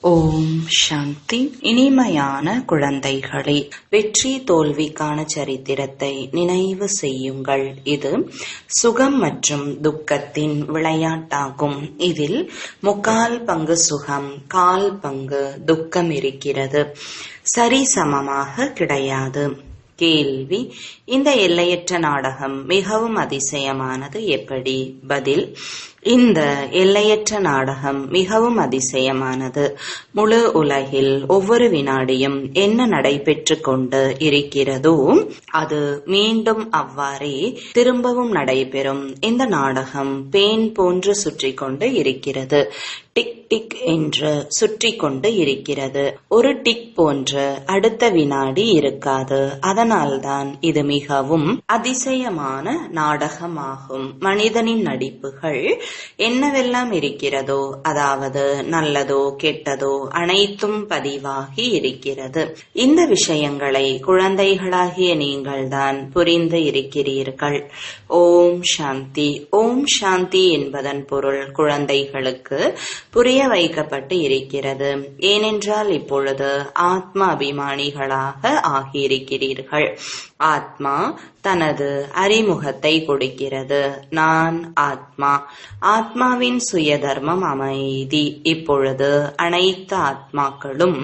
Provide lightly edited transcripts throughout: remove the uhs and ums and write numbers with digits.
ஓம் சாந்தி. இனிமையான குழந்தைகளே, வெற்றி தோல்விக்கான சரித்திரத்தை நினைவு செய்யுங்கள். இது சுகம் மற்றும் துக்கத்தின் விளையாட்டாகும். இதில் 3/4 பங்கு சுகம், 1/4 பங்கு துக்கம் இருக்கிறது. சரிசமமாக கிடையாது. கேள்வி: இந்த எல்லையற்ற நாடகம் மிகவும் அதிசயமானது எப்படி? பதில்: இந்த எல்லையற்ற நாடகம் மிகவும் அதிசயமானது. முழு உலகில் ஒவ்வொரு வினாடியும் என்ன நடைபெற்று கொண்டு இருக்கிறதோ அது மீண்டும் அவ்வாறே திரும்பவும் நடைபெறும். இந்த நாடகம் பேன் போன்று சுற்றி கொண்டு இருக்கிறது. டிக் டிக் என்று சுற்றி கொண்டு இருக்கிறது. ஒரு டிக் போன்று அடுத்த வினாடி இருக்காது. அதனால்தான் இது மிகவும் அதிசயமான நாடகமாகும். மனிதனின் நடிப்புகள் என்னவெல்லாம் இருக்கிறதோ, அதாவது நல்லதோ கெட்டதோ அனைத்தும் பதிவாகி இருக்கிறது. இந்த விஷயங்களை குழந்தைகளாகிய நீங்கள்தான் புரிந்து இருக்கிறீர்கள். ஓம் சாந்தி. ஓம் சாந்தி என்பதன் பொருள் குழந்தைகளுக்கு புரிய வைக்கப்பட்டு இருக்கிறது. ஏனென்றால் இப்பொழுது ஆத்ம அபிமானிகளாக ஆகியிருக்கிறீர்கள். ஆத்மா தனது அறிமுகத்தை கொடுக்கிறது. நான் ஆத்மா. ஆத்மாவின் சுய தர்மம் அமைதி. இப்பொழுது அனைத்து ஆத்மாக்களும்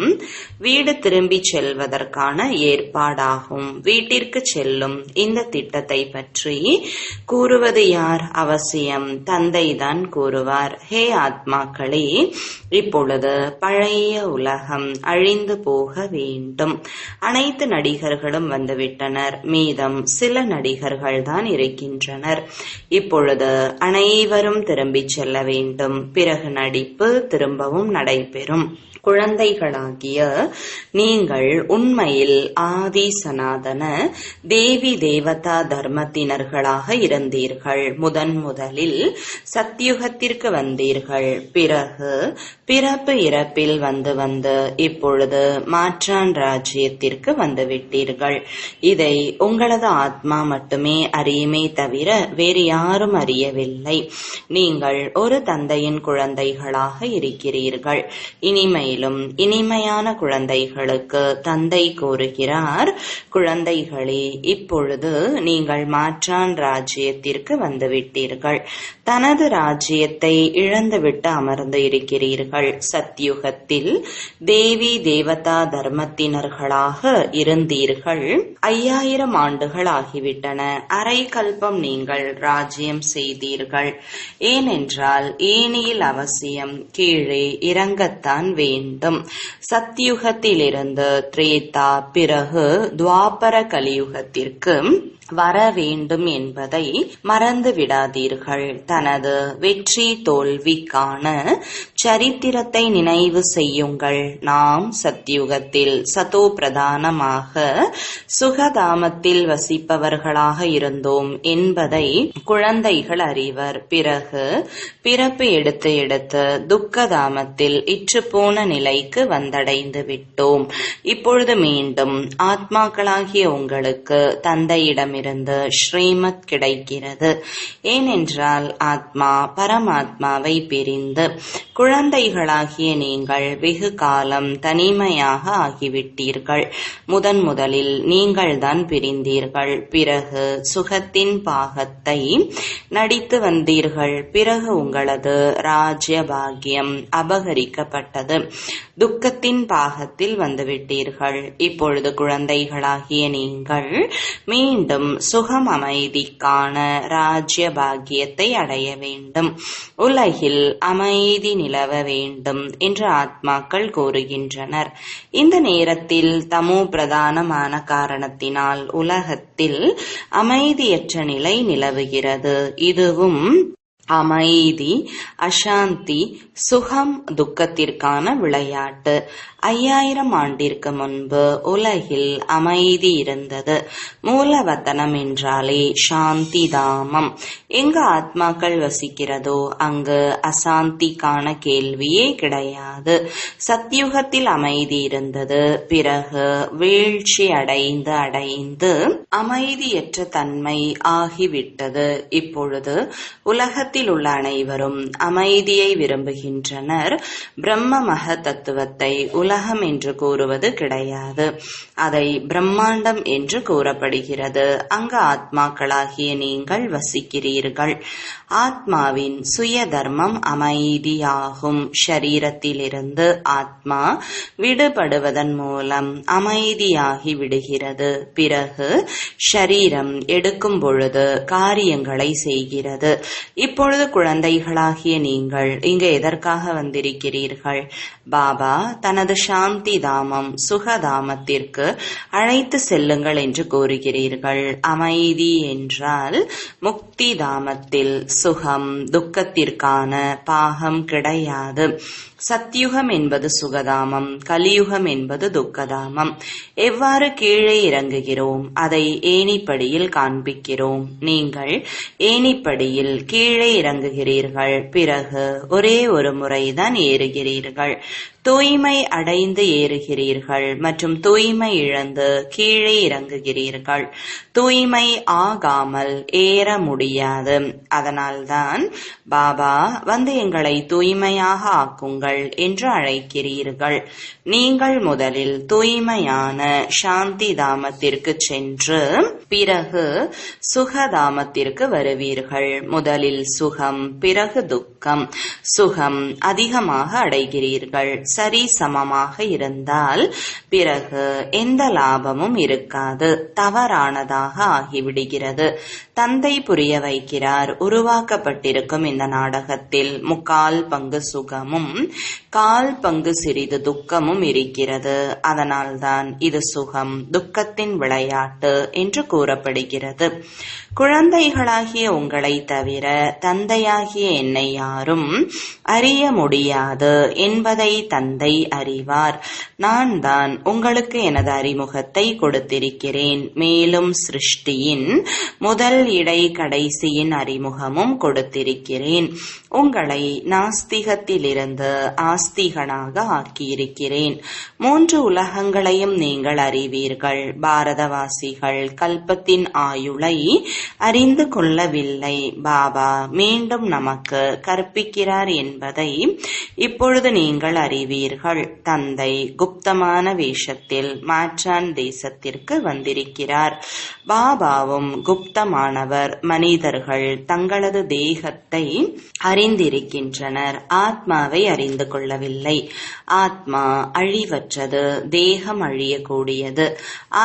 வீடு திரும்பி செல்வதற்கான ஏற்பாடாகும். வீட்டிற்கு செல்லும் இந்த திட்டத்தை பற்றி கூறுவது யார்? அவசியம் தந்தைதான் கூறுவார். ஹே ஆத்மாக்களே, இப்பொழுது பழைய உலகம் அழிந்து போக வேண்டும். அனைத்து நடிகர்களும் வந்துவிட்டனர். மீதம் சில நடிகர்கள் தான் இருக்கின்றனர். இப்பொழுது அனைவரும் திரும்பி செல்ல வேண்டும். பிறகு நடிப்பு திரும்பவும் நடைபெறும். குழந்தைகளாகிய நீங்கள் உண்மையில் ஆதி சனாதன தேவி தேவதா தர்மத்தினர்களாக இருந்தீர்கள். முதலில் சத்யுகத்திற்கு வந்தீர்கள். பிறகு பிறப்பு இறப்பில் வந்து இப்பொழுது மாற்றான் ராஜ்யத்திற்கு வந்துவிட்டீர்கள். இதை உங்களது ஆத்மா மட்டுமே அறியுமே தவிர வேறு யாரும் அறியவில்லை. நீங்கள் ஒரு தந்தையின் குழந்தைகளாக இருக்கிறீர்கள். இனிமையிலும் இனிமையான குழந்தைகளுக்கு தந்தை கூறுகிறார், குழந்தைகளே, இப்பொழுது நீங்கள் மாற்றான் ராஜ்யத்திற்கு வந்துவிட்டீர்கள். தனது ராஜ்யத்தை இழந்துவிட்டு அமர்ந்து இருக்கிறீர்கள். சத்யுகத்தில் தேவி தேவதா தர்மத்தினர்களாக இருந்தீர்கள். 5000 ஆண்டுகள் ஆகிவிட்டன. அரை கல்பம் நீங்கள் ராஜ்யம் செய்தீர்கள். ஏனென்றால் ஏனியில் அவசியம் கீழே இறங்கத்தான் வேண்டும். சத்யுகத்திலிருந்து திரேதா, பிறகு துவாபர கலியுகத்திற்கு வர வேண்டும் என்பதை மறந்து விடாதீர்கள். தனது வெற்றி தோல்விக்கான சரித்திரத்தை நினைவு செய்யுங்கள். நாம் சத்யுகத்தில் சதோ பிரதானமாக சுகதாமத்தில் வசிப்பவர்களாக இருந்தோம் என்பதை குழந்தைகள் அறிவர். பிறகு பிறப்பு எடுத்து துக்கதாமத்தில் இற்றுப்போன நிலைக்கு வந்தடைந்து விட்டோம். இப்பொழுது மீண்டும் ஆத்மாக்களாகிய உங்களுக்கு தந்தையிடமிருந்து ஸ்ரீமத் கிடைக்கிறது. ஏனென்றால் ஆத்மா பரமாத்மாவை பிரிந்து குழந்தைகளாகிய நீங்கள் வெகு காலம் தனிமையாக ஆகிவிட்டீர்கள். முதலில் நீங்கள்தான் பிரிந்தீர்கள். பிறகு சுகத்தின் பாகத்தை நடித்து வந்தீர்கள். பிறகு உங்களது ராஜ்ய பாக்கியம் அபகரிக்கப்பட்டது. துக்கத்தின் பாகத்தில் வந்துவிட்டீர்கள். இப்பொழுது குழந்தைகளாகிய நீங்கள் மீண்டும் சுகம் அமைதிக்கான ராஜ்ய பாக்கியத்தை அடைய வேண்டும். உலகில் அமைதி நிலவ வேண்டும் என்று ஆத்மாக்கள் கூறுகின்றனர். இந்த நேரத்தில் தமோ பிரதானமான காரணத்தினால் உலகத்தில் அமைதியற்ற நிலை நிலவுகிறது. இதுவும் அமைதி, அசாந்தி, சுகம், துக்கத்திற்கான விளையாட்டு. 5000 ஆண்டிற்கு முன்பு உலகில் அமைதி இருந்தது. மூலவத்தனம் என்றாலே சாந்தி தாமம். எங்கு ஆத்மாக்கள் வசிக்கிறதோ அங்கு அசாந்திக்கான கேள்வியே கிடையாது. சத்யுகத்தில் அமைதி இருந்தது. பிறகு வீழ்ச்சி அடைந்து அமைதியற்ற தன்மை ஆகிவிட்டது. இப்பொழுது உலகத்தில் உலகத்தில் உள்ள அனைவரும் அமைதியை விரும்புகின்றனர். பிரம்ம மக தத்துவத்தை உலகம் என்று கூறுவது கிடையாது. அதை பிரம்மாண்டம் என்று கூறப்படுகிறது. அங்கு ஆத்மாக்களாகிய நீங்கள் வசிக்கிறீர்கள். ஆத்மாவின் சுய தர்மம் அமைதியாகும். ஷரீரத்திலிருந்து ஆத்மா விடுபடுவதன் மூலம் அமைதியாகி விடுகிறது. பிறகு ஷரீரம் எடுக்கும் பொழுது காரியங்களை செய்கிறது. இப்பொழுது குழந்தைகளாகிய நீங்கள் இங்கு எதற்காக வந்திருக்கிறீர்கள்? பாபா தனது சாந்தி தாமம் சுகதாமத்திற்கு அழைத்து செல்லுங்கள் என்று கூறுகிறீர்கள். அமைதி என்றால் முக்தி தாமத்தில் சுகம் துக்கத்திற்கான பாகம் கிடையாது. சத்யுகம் என்பது சுகதாமம், கலியுகம் என்பது துக்கதாமம். எவ்வாறு கீழே இறங்குகிறோம் அதை ஏணிப்படியில் காண்பிக்கிறோம். நீங்கள் ஏணிப்படியில் கீழே இறங்குகிறீர்கள். பிறகு ஒரே ஒரு முறைதான் ஏறுகிறீர்கள். தூய்மை அடைந்து ஏறுகிறீர்கள் மற்றும் தூய்மை இழந்து கீழே இறங்குகிறீர்கள். தூய்மை ஆகாமல் ஏற முடியாது. அதனால்தான் பாபா வந்து எங்களை தூய்மையாக ஆக்குங்கள் என்று அழைக்கிறீர்கள். நீங்கள் முதலில் தூய்மையான சாந்தி தாமத்திற்கு சென்று பிறகு சுகதாமத்திற்கு வருவீர்கள். முதலில் சுகம், பிறகு துக்கம். சுகம் அதிகமாக அடைகிறீர்கள். சரி சமமாக இருந்தால் பிறகு எந்த லாபமும் இருக்காது. தவறானதாக ஆகிவிடுகிறது. தந்தை புரிய வைக்கிறார், உருவாக்கப்பட்டிருக்கும் இந்த நாடகத்தில் 3/4 பங்கு சுகமும் 1/4 பங்கு சிறிது துக்கமும் இருக்கிறது. அதனால்தான் இது சுகம் துக்கத்தின் விளையாட்டு என்று கூறப்படுகிறது. குழந்தைகளாகிய உங்களை தவிர தந்தையாகிய என்னை யாரும் அறிய முடியாது என்பதை தந்தை அறிவார். நான் தான் உங்களுக்கு எனது அறிமுகத்தை கொடுத்திருக்கிறேன். மேலும் சிருஷ்டியின் முதல் இடை கடைசியின் அறிமுகமும் கொடுத்திருக்கிறேன். உங்களை நாஸ்திகத்திலிருந்து ஆஸ்திகனாக ஆக்கியிருக்கிறேன். 3 உலகங்களையும் நீங்கள் அறிவீர்கள். பாரதவாசிகள் கல்பத்தின் ஆயுளை அறிந்து கொள்ளவில்லை. பாபா மீண்டும் நமக்கு கற்பிக்கிறார் என்பதை இப்பொழுது நீங்கள் அறிவீர்கள். தந்தை குப்தமான வேஷத்தில் மாற்றான் தேசத்திற்கு வந்திருக்கிறார். பாபாவும் குப்தமானவர். மனிதர்கள் தங்களது தேகத்தை அறிந்திருக்கின்றனர், ஆத்மாவை அறிந்து கொள்ளவில்லை. ஆத்மா அழிவற்றது, தேகம் அழியக்கூடியது.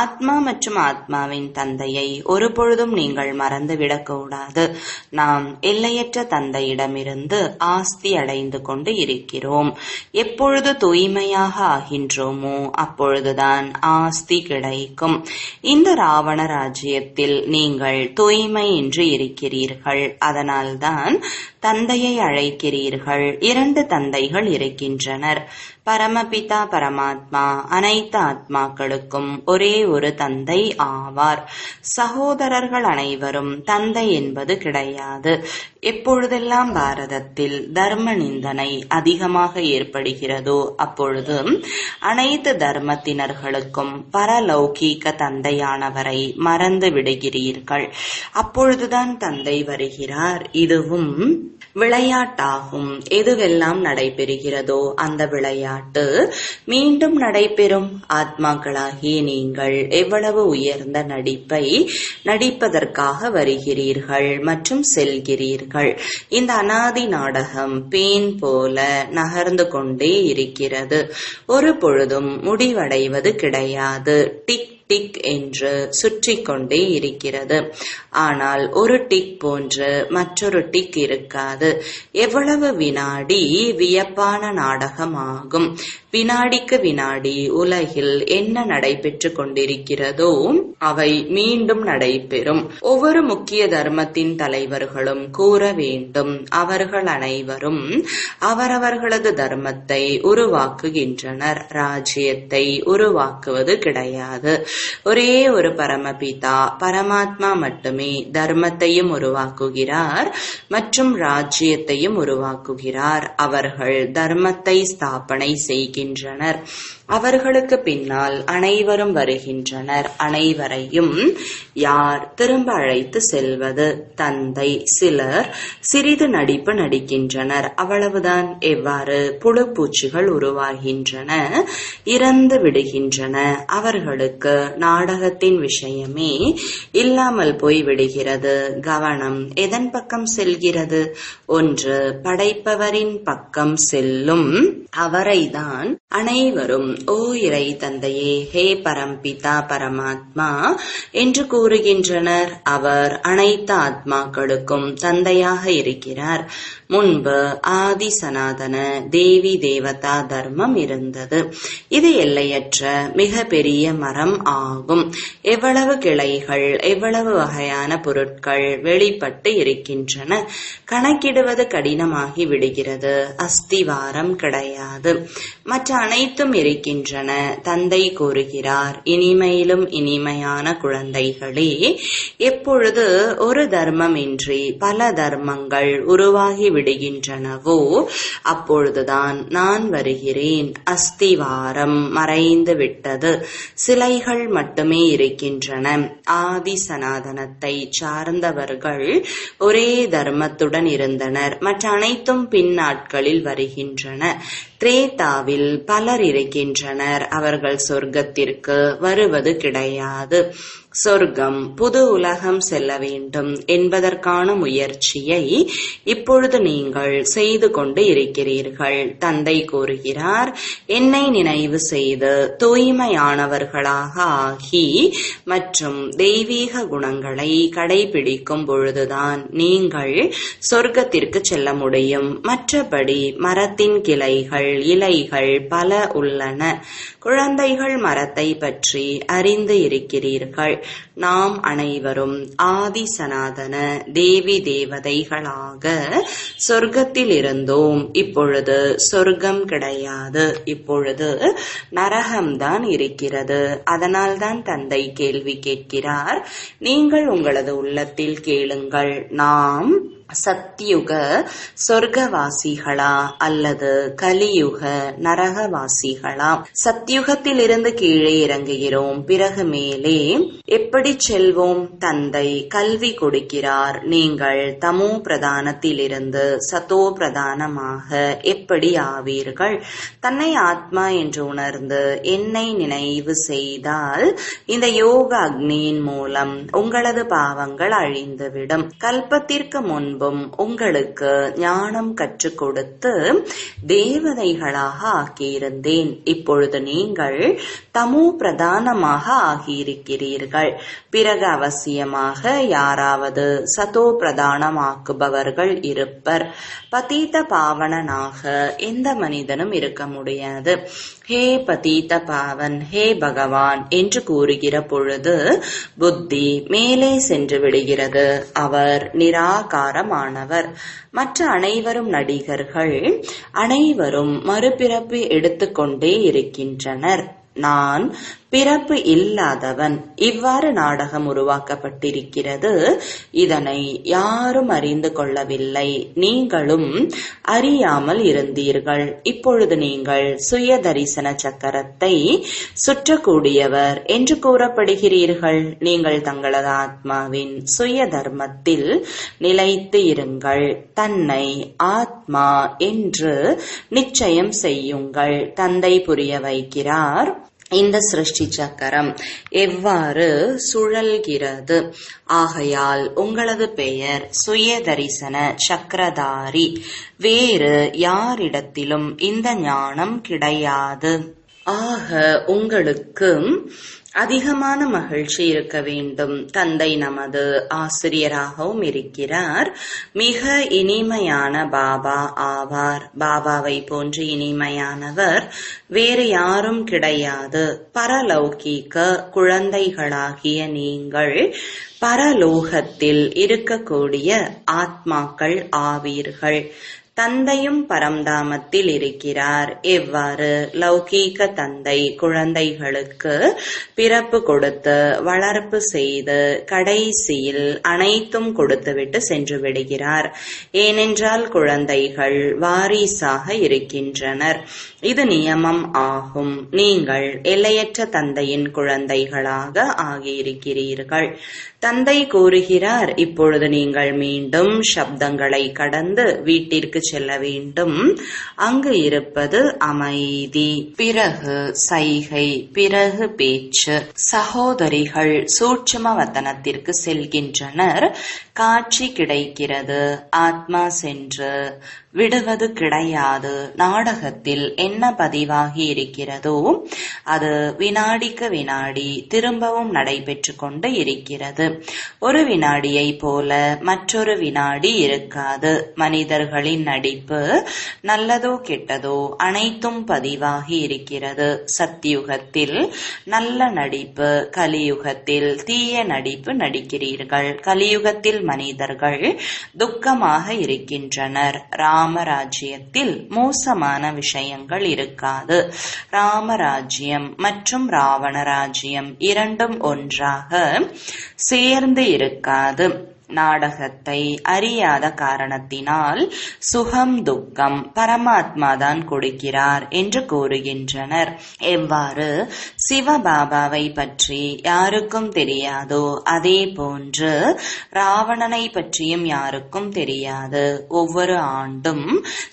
ஆத்மா மற்றும் ஆத்மாவின் தந்தையை ஒருபொழுதும் நீங்கள் மறந்துவிடக்கூடாது. நாம் எல்லையற்ற தந்தையிடமிருந்து ஆஸ்தி அடைந்து கொண்டு இருக்கிறோம். எப்பொழுது தூய்மையாக ஆகின்றோமோ அப்பொழுதுதான் ஆஸ்தி கிடைக்கும். இந்த ராவண ராஜ்யத்தில் நீங்கள் தூய்மையின்றி இருக்கிறீர்கள். அதனால்தான் தந்தையை அழைக்கிறீர்கள். 2 தந்தைகள் இருக்கின்றனர். பரமபிதா பரமாத்மா அனைத்து ஆத்மாக்களுக்கும் ஒரே ஒரு தந்தை ஆவார். சகோதரர்கள் அனைவரும் தந்தை என்பது கிடையாது. எப்பொழுதெல்லாம் பாரதத்தில் தர்ம நிந்தனை அதிகமாக ஏற்படுகிறதோ அப்பொழுது அனைத்து தர்மத்தினர்களுக்கும் பரலௌகீக தந்தையானவரை மறந்து விடுகிறீர்கள். அப்பொழுதுதான் தந்தை வருகிறார். இதுவும் விளையாட்டாகும். எதுவெல்லாம் நடைபெறுகிறதோ அந்த விளையாட்டு மீண்டும் நடைபெறும். ஆத்மாக்களாகிய நீங்கள் எவ்வளவு உயர்ந்த நடிப்பை நடிப்பதற்காக வருகிறீர்கள் மற்றும் செல்கிறீர்கள். இந்த அனாதி நாடகம் பேன் போல நகர்ந்து கொண்டே இருக்கிறது. ஒரு பொழுதும் முடிவடைவது கிடையாது. டிக் டிக் என்று சுற்றி கொண்டே இருக்கிறது. ஆனால் ஒரு டிக் போன்று மற்றொரு டிக் இருக்காது. எவ்வளவு வினாடி வியப்பான நாடகமாகும். வினாடிக்கு வினாடி உலகில் என்ன நடைபெற்று கொண்டிருக்கிறதோ அவை மீண்டும் நடைபெறும். ஒவ்வொரு முக்கிய தர்மத்தின் தலைவர்களும் கூற வேண்டும், அவர்கள் அனைவரும் அவரவர்களது தர்மத்தை உருவாக்குகின்றனர். ராஜ்யத்தை உருவாக்குவது கிடையாது. ஒரே ஒரு பரமபிதா பரமாத்மா மட்டுமே தர்மத்தையும் உருவாக்குகிறார் மற்றும் ராஜ்யத்தையும் உருவாக்குகிறார். அவர்கள் தர்மத்தை ஸ்தாபனை செய்கின்றனர். அவர்களுக்கு பின்னால் அனைவரும் வருகின்றனர். அனைவரையும் யார் திரும்ப அழைத்து செல்வது? தந்தை. சிலர் சிறிது நடிப்பு நடிக்கின்றனர், அவ்வளவுதான். எவ்வாறு? புழு பூச்சிகள் உருவாகின்றன, இறந்து விடுகின்றன. அவர்களுக்கு நாடகத்தின் விஷயமே இல்லாமல் போய் விடுகிறது. கவனம் எதன் பக்கம் செல்கிறது? ஒன்று படைப்பவரின் பக்கம் செல்லும். அவரைதான் அனைவரும் ஓ இறை தந்தையே, ஹே பரம்பிதா பரமாத்மா என்று கூறுகின்றனர். அவர் அனைத்து ஆத்மாக்களுக்கும் தந்தையாக இருக்கிறார். முன்பு ஆதி சனாதன தேவி தேவதா தர்மம் இருந்தது. இது எல்லையற்ற மிக பெரிய மரம் ஆகும். எவ்வளவு கிளைகள், எவ்வளவு வகையான பொருட்கள் வெளிப்பட்டு இருக்கின்றன, கணக்கிடுவது கடினமாகி விடுகிறது. அஸ்திவாரம் கிடையாது. மற்ற அனைத்தும் இருக்கின்றன. தந்தை கூறுகிறார், இனிமையிலும் இனிமையான குழந்தைகளே, எப்பொழுது ஒரு தர்மமின்றி பல தர்மங்கள் உருவாகி விடுகின்றனவோ அப்பொழுதுதான் நான் வருகிறேன். அஸ்திவாரம் மறைந்து விட்டது. சிலைகள் மட்டுமே இருக்கின்றன. ஆதி சனாதனத்தை சார்ந்தவர்கள் ஒரே தர்மத்துடன் இருந்தனர். மற்ற அனைத்தும் பின் நாட்களில் வருகின்றன. திரேதாவில் பலர் இருக்கின்றனர். அவர்கள் சொர்க்கத்திற்கு வருவது கிடையாது. சொர்க்கம் புது உலகம் செல்ல வேண்டும் என்பதற்கான முயற்சியை இப்பொழுது நீங்கள் செய்து கொண்டு இருக்கிறீர்கள். தந்தை கூறுகிறார், என்னை நினைவு செய்து தூய்மையானவர்களாக ஆகி மற்றும் தெய்வீக குணங்களை கடைபிடிக்கும் பொழுதுதான் நீங்கள் சொர்க்கத்திற்கு செல்ல முடியும். மற்றபடி மரத்தின் கிளைகள், இலைகள் பல உள்ளன. குழந்தைகள் மரத்தை பற்றி அறிந்து இருக்கிறீர்கள். நாம் அனைவரும் ஆதி சனாதன தேவி தேவதைகளாக சொர்க்கத்தில் இருந்தோம். இப்பொழுது சொர்க்கம் கிடையாது. இப்பொழுது நரகம்தான் இருக்கிறது. அதனால்தான் தந்தை கேள்வி கேட்கிறார். நீங்கள் உங்களது உள்ளத்தில் கேளுங்கள், நாம் சத்யுக சொர்க்கவாசிகளா அல்லது கலியுக நரகவாசிகளா? சத்யுகத்தில் இருந்து கீழே இறங்குகிறோம், பிறகு மேலே எப்படி செல்வோம்? தந்தை கல்வி கொடுக்கிறார். நீங்கள் தமோ பிரதானத்தில் இருந்து சதோ பிரதானமாக எப்படி ஆவீர்கள்? தன்னை ஆத்மா என்று உணர்ந்து என்னை நினைவு செய்தால் இந்த யோக அக்னியின் மூலம் உங்களது பாவங்கள் அழிந்துவிடும். கல்பத்திற்கு முன்பு உங்களுக்கு ஞானம் கற்றுக் கொடுத்து தேவதைகளாக ஆக்கியிருந்தேன். இப்பொழுது நீங்கள் தமோ பிரதானமாக ஆகியிருக்கிறீர்கள். பிறகு அவசியமாக யாராவது சதோ பிரதானமாக்குபவர்கள் இருப்பர். பதீத பாவனாக எந்த மனிதனும் இருக்க முடியாது. ஹே பதீத பாவன், ஹே பகவான் என்று கூறுகிற பொழுது புத்தி மேலே சென்று விடுகிறது. அவர் நிராகாரமானவர். மற்ற அனைவரும் நடிகர்கள். அனைவரும் மறுபிறப்பு எடுத்துக்கொண்டே இருக்கின்றனர். நான் பிறப்பு இல்லாதவன். இவ்வாறு நாடகம் உருவாக்கப்பட்டிருக்கிறது. இதனை யாரும் அறிந்து கொள்ளவில்லை. நீங்களும் அறியாமல் இருந்தீர்கள். இப்பொழுது நீங்கள் சுய தரிசன சக்கரத்தை சுற்றக்கூடியவர் என்று கூறப்படுகிறீர்கள். நீங்கள் தங்களது ஆத்மாவின் சுய தர்மத்தில் நிலைத்து இருங்கள். தன்னை ஆத்மா என்று நிச்சயம் செய்யுங்கள். தந்தை புரிய வைக்கிறார். இந்த சிருஷ்டி சக்கரம் எவ்வாறு சுழல்கிறது. ஆகையால் உங்களது பெயர் சுய தரிசன சக்கரதாரி. வேறு யாரிடத்திலும் இந்த ஞானம் கிடையாது. ஆக உங்களுக்கு அதிகமான மகிழ்ச்சி இருக்க வேண்டும். தந்தை நமது ஆசிரியராகவும் இருக்கிறார். மிக இனிமையான பாபா ஆவார். பாபாவை போன்று இனிமையானவர் வேறு யாரும் கிடையாது. பரலௌகீக குழந்தைகளாகிய நீங்கள் பரலோகத்தில் இருக்கக்கூடிய ஆத்மாக்கள் ஆவீர்கள். தந்தையும் பரம்தாமத்தில் இருக்கிறார். எவ்வாறு லௌகீக தந்தை குழந்தைகளுக்கு பிறப்பு கொடுத்து வளர்ப்பு செய்து கடைசியில் அனைத்தும் கொடுத்துவிட்டு சென்று விடுகிறார். ஏனென்றால் குழந்தைகள் வாரிசாக இருக்கின்றனர். இது நியமம் ஆகும். நீங்கள் எல்லையற்ற தந்தையின் குழந்தைகளாக ஆகியிருக்கிறீர்கள். தந்தை கூறுகிறார், இப்பொழுது நீங்கள் மீண்டும் சப்தங்களை கடந்து வீட்டிற்கு செல்ல வேண்டும். அங்கு இருப்பது அமைதி, பிறகு சைகை, பிறகு பேச்சு. சகோதரிகள் சூட்சும வதனத்திற்கு செல்கின்றனர். காட்சி கிடைக்கிறது. ஆத்மா சென்று விடுவது கிடையாது. நாடகத்தில் என்ன பதிவாகி இருக்கிறதோ அது வினாடிக்கு வினாடி திரும்பவும் நடைபெற்று கொண்டு இருக்கிறது. ஒரு வினாடியை போல மற்றொரு வினாடி இருக்காது. மனிதர்களின் நடிப்பு நல்லதோ கெட்டதோ அனைத்தும் பதிவாகி இருக்கிறது. சத்தியுகத்தில் நல்ல நடிப்பு, கலியுகத்தில் தீய நடிப்பு நடிக்கிறீர்கள். கலியுகத்தில் மனிதர்கள் துக்கமாக இருக்கின்றனர். ராமராஜ்யத்தில் மோசமான விஷயங்கள் இருக்காது. ராமராஜ்யம் மற்றும் ராவண ராஜ்யம் இரண்டும் ஒன்றாக சேர்ந்து இருக்காது. நாடகத்தை அறியாத காரணத்தினால் சுகம் துக்கம் பரமாத்மாதான் கொடுக்கிறார் என்று கூறுகின்றனர். எவ்வாறு சிவபாபாவை பற்றி யாருக்கும் தெரியாதோ அதே போன்று ராவணனை பற்றியும் யாருக்கும் தெரியாது. ஒவ்வொரு ஆண்டும்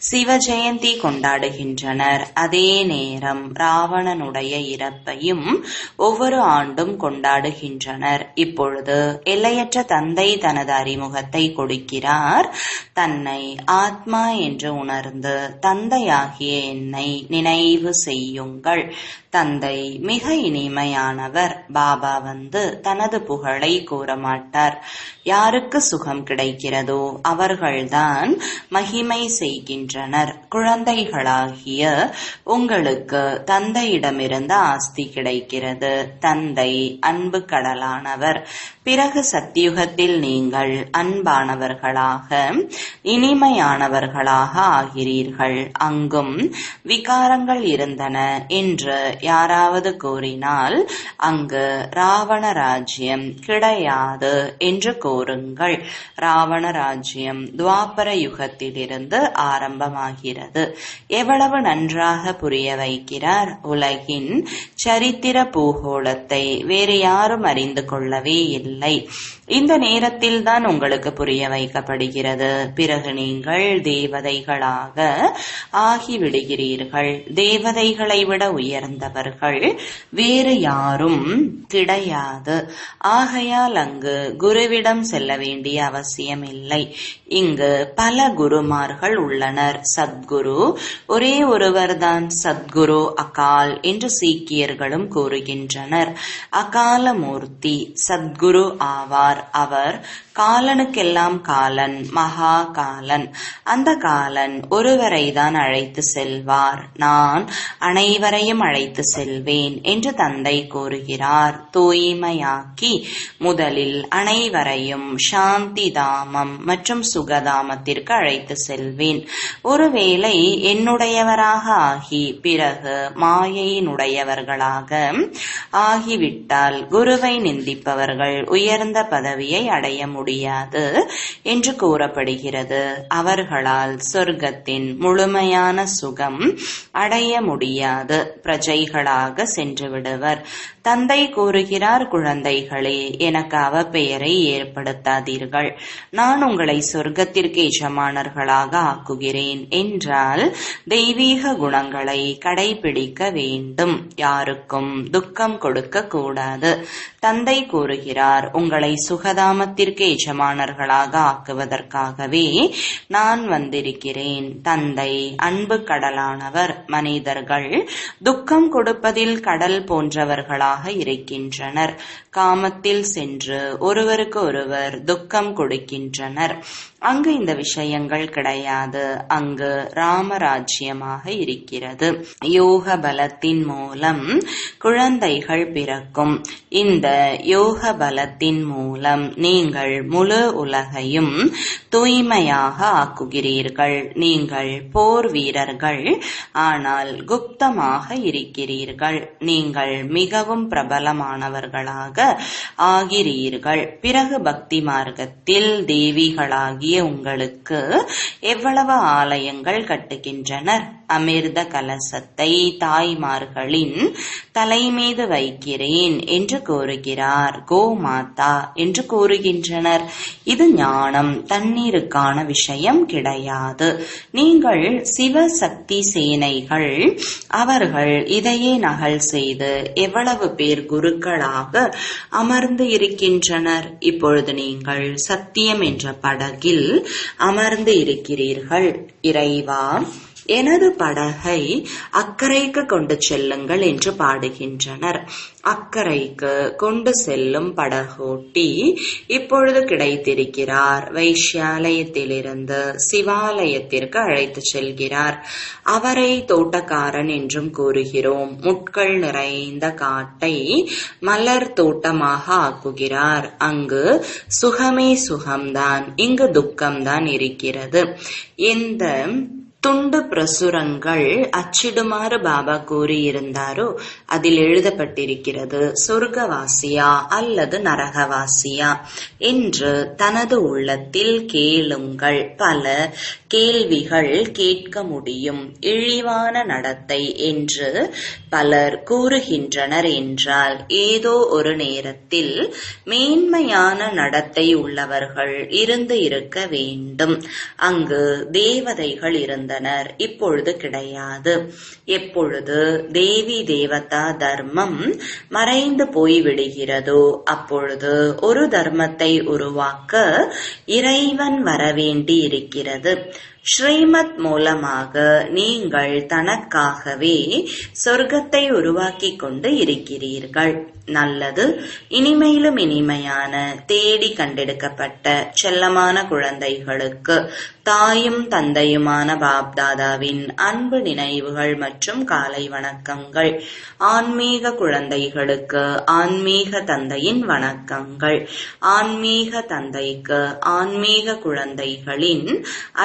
சிவ ஜெயந்தி கொண்டாடுகின்றனர். அதே நேரம் ராவணனுடைய இறப்பையும் ஒவ்வொரு ஆண்டும் கொண்டாடுகின்றனர். இப்பொழுது எல்லையற்ற தந்தை தனது அறிமுகத்தை கொடுக்கிறார். தன்னை ஆத்மா என்று உணர்ந்து தந்தையாகிய என்னை நினைவு செய்யுங்கள். தந்தை மிக இனிமையானவர். பாபா வந்து தனது புகழை கூற மாட்டார். யாருக்கு சுகம் கிடைக்கிறதோ அவர்கள்தான் மகிமை செய்கின்றனர். குழந்தைகளாகிய உங்களுக்கு தந்தையிடமிருந்து ஆஸ்தி கிடைக்கிறது. தந்தை அன்பு கடலானவர். பிறகு சத்தியுகத்தில் நீங்கள் அன்பானவர்களாக இனிமையானவர்களாக ஆகிறீர்கள். அங்கும் விகாரங்கள் இருந்தன என்று யாராவது கூறினால் அங்கு ராவண ராஜ்யம் கிடையாது என்று கூறுங்கள். ராவண ராஜ்யம் துவாபர யுகத்திலிருந்து ஆரம்பமாகிறது. எவ்வளவு நன்றாக புரிய வைக்கிறார். உலகின் சரித்திர பூகோளத்தை வேறு யாரும் அறிந்து கொள்ளவே இல்லை. இந்த நேரத்தில் தான் உங்களுக்கு புரிய வைக்கப்படுகிறது. பிறகு நீங்கள் தேவதைகளாக ஆகிவிடுகிறீர்கள். தேவதைகளை விட உயர்ந்தவர்கள் வேறு யாரும் கிடையாது. ஆகையால் அங்கு குருவிடம் செல்ல வேண்டிய அவசியம் இல்லை. இங்கு பல குருமார்கள் உள்ளனர். சத்குரு ஒரே ஒருவர்தான். சத்குரு அகால் என்று சீக்கியர்களும் கூறுகின்றனர். அகால மூர்த்தி சத்குரு ஆவார். அவர் காலனுக்கெல்லாம் காலன், மகா காலன். அந்த காலன் ஒருவரை தான் அழைத்து செல்வார். நான் அனைவரையும் அழைத்து செல்வேன் என்று தந்தை கூறுகிறார். தூய்மையாக்கி முதலில் அனைவரையும் சாந்தி தாமம் மற்றும் சுகதாமத்திற்கு அழைத்து செல்வேன். ஒருவேளை என்னுடையவராக ஆகி பிறகு மாயையினுடையவர்களாக ஆகிவிட்டால் குருவை நிந்திப்பவர்கள் உயர்ந்த பதவியை அடைய முடியாது என்று கூறப்படுகிறது. அவர்களால் சொர்க்கத்தின் முழுமையான சுகம் அடைய முடியாது. பிரஜைகளாக சென்று விடுவர். தந்தை கூறுகிறார், குழந்தைகளே, எனக்கு அவப்பெயரை ஏற்படுத்தாதீர்கள். நான் உங்களை சொர்க்கத்திற்கு எஜமானர்களாக ஆக்குகிறேன் என்றால் தெய்வீக குணங்களை கடைபிடிக்க வேண்டும். யாருக்கும் துக்கம் கொடுக்க கூடாது. தந்தை கூறுகிறார், உங்களை சுகதாமத்திற்கு எஜமானர்களாக ஆக்குவதற்காகவே நான் வந்திருக்கிறேன். தந்தை அன்பு கடலானவர். மனிதர்கள் துக்கம் கொடுப்பதில் கடல் போன்றவர்களாக இருக்கின்றனர். காமத்தில் சென்று ஒருவருக்கு ஒருவர் துக்கம் கொடுக்கின்றனர். அங்கு இந்த விஷயங்கள் கிடையாது. அங்கு ராமராஜ்யமாக இருக்கிறது. யோக பலத்தின் மூலம் குழந்தைகள் பிறக்கும். இந்த யோக பலத்தின் மூலம் நீங்கள் முழு உலகையும் தூய்மையாக ஆக்குகிறீர்கள். நீங்கள் போர் வீரர்கள், ஆனால் குப்தமாக இருக்கிறீர்கள். நீங்கள் மிகவும் பிரபலமானவர்களாக ஆகிறீர்கள். பிறகு பக்தி மார்க்கத்தில் தேவிகளாகி உங்களுக்கு எவ்வளவு ஆலயங்கள் கட்டுகின்றனர். அமிர்த கலசத்தை தாய்மார்களின் தலைமீது வைக்கிறேன் என்று கூறுகிறார். கோமாதா என்று கூறுகின்றனர். இது ஞானம், தண்ணீருக்கான விஷயம் கிடையாது. நீங்கள் சிவசக்தி சேனைகள். அவர்கள் இதையே நகல் செய்து எவ்வளவு பேர் குருக்களாக அமர்ந்து இருக்கின்றனர். இப்பொழுது நீங்கள் சத்தியம் என்ற படகில் அமர்ந்து இருக்கிறீர்கள். இறைவா, எனது படகை அக்கறைக்கு கொண்டு செல்லுங்கள் என்று பாடுகின்றனர். அக்கறைக்கு கொண்டு செல்லும் படகோட்டி இப்பொழுது கிடைத்திருக்கிறார். வைஷ்யாலயத்திலிருந்து சிவாலயத்திற்கு அழைத்து செல்கிறார். அவரை தோட்டக்காரன் என்றும் கூறுகிறோம். முட்கள் நிறைந்த காட்டை மலர் தோட்டமாக ஆக்குகிறார். அங்கு சுகமே சுகம்தான், இங்கு துக்கம்தான் இருக்கிறது. எந்த துண்டு பிரசுரங்கள் அச்சிடுமாறு பாபா கூறியிருந்தாரோ அதில் எழுதப்பட்டிருக்கிறது சொர்க்கவாசியா அல்லது நரகவாசியா என்று தனது உள்ளத்தில் கேளுங்கள். பல கேள்விகள் கேட்க முடியும். இழிவான நடத்தை என்று பலர் கூறுகின்றனர் என்றால் ஏதோ ஒரு நேரத்தில் மேன்மையான நடத்தை உள்ளவர்கள் இருந்து இருக்க வேண்டும். அங்கு தேவதைகள் இருந்தனர், இப்பொழுது கிடையாது. எப்பொழுது தேவி தேவதா தர்மம் மறைந்து போய்விடுகிறதோ அப்பொழுது ஒரு தர்மத்தை உருவாக்க இறைவன் வரவேண்டி இருக்கிறது. ஸ்ரீமத் மூலமாக நீங்கள் தனக்காகவே சொர்க்கத்தை உருவாக்கி கொண்டு இருக்கிறீர்கள். நல்லது. இனிமையிலும் இனிமையான தேடி கண்டெடுக்கப்பட்ட செல்லமான குழந்தைகளுக்கு தாயும் தந்தையுமான பாப்தாதாவின் அன்பு நினைவுகள் மற்றும் காலை வணக்கங்கள். ஆன்மீக குழந்தைகளுக்கு ஆன்மீக தந்தையின் வணக்கங்கள். ஆன்மீக தந்தைக்கு ஆன்மீக குழந்தைகளின்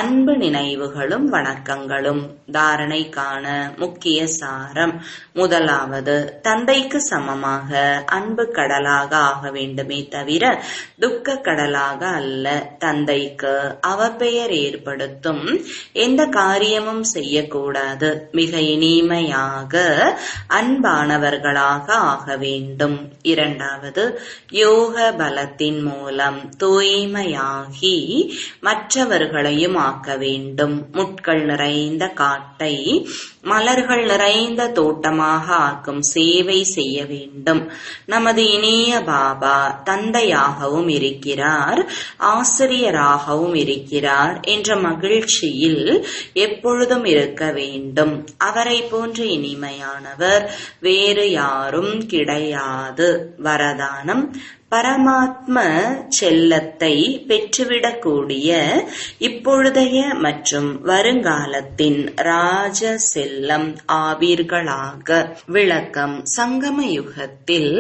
அன்பு நினைவுகளும் வணக்கங்களும். தாரணைக்கான முக்கிய சாரம். முதலாவது, தந்தைக்கு சமமாக அன்பு கடலாக ஆக வேண்டுமே தவிர துக்க கடலாக அல்ல. தந்தைக்கு அவப்பெயர் ஏற்படுத்தும் எந்த காரியமும் செய்யக்கூடாது. மிக இனிமையாக அன்பானவர்களாக ஆக வேண்டும். இரண்டாவது, யோக பலத்தின் மூலம் தூய்மையாகி மற்றவர்களையும் ஆக்க வேண்டும். முட்கள் நிறைந்த காட்டை மலர்கள் நிறைந்த தோட்டமாக ஆக்கும் சேவை செய்ய வேண்டும். நமது இனிய பாபா தந்தையாகவும் இருக்கிறார், ஆசிரியராகவும் இருக்கிறார் என்ற மகிழ்ச்சியில் எப்பொழுதும் இருக்க வேண்டும். அவரை போன்ற இனிமையானவர் வேறு யாரும் கிடையாது. வரதானம். பரமாத்ம செல்லத்தை பெற்றுவிடக்கூடிய இப்பொழுதைய மற்றும் வருங்காலத்தின் ராஜ செல்லம் ஆவீர்களாக. விளக்கம். சங்கம யுகத்தில்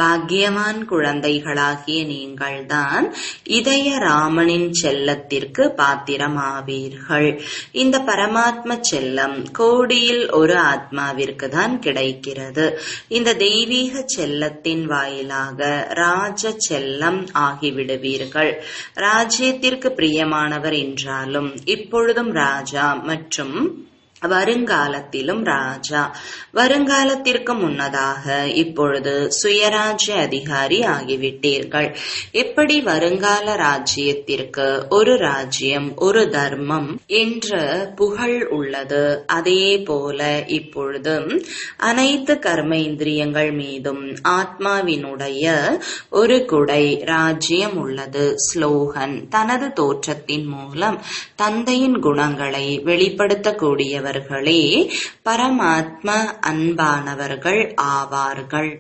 பாக்கியவான் குழந்தைகளாகிய நீங்கள்தான் இதய ராமனின் செல்லத்திற்கு பாத்திரமாவீர்கள். இந்த பரமாத்ம செல்லம் கோடியில் ஒரு ஆத்மாவிற்கு தான் கிடைக்கிறது. இந்த தெய்வீக செல்லத்தின் வாயிலாக ராஜ செல்லம் ஆகிவிடுவீர்கள். ராஜ்யத்திற்கு பிரியமானவர் என்றாலும் இப்பொழுதும் ராஜா மற்றும் வருங்காலத்திலும் ராஜா. வருங்காலத்திற்கு முன்னதாக இப்பொழுது சுயராஜ்ய அதிகாரி ஆகிவிட்டீர்கள். எப்படி வருங்கால ராஜ்யத்திற்கு ஒரு ராஜ்யம், ஒரு தர்மம் என்ற புகழ் உள்ளது, அதே போல இப்பொழுது அனைத்து கர்மேந்திரியங்கள் மீதும் ஆத்மாவினுடைய ஒரு குடை ராஜ்யம் உள்ளது. ஸ்லோகன். தனது தோற்றத்தின் மூலம் தந்தையின் குணங்களை வெளிப்படுத்தக்கூடியவர் பரமாத்ம அன்பானவர்கள் ஆவார்கள்.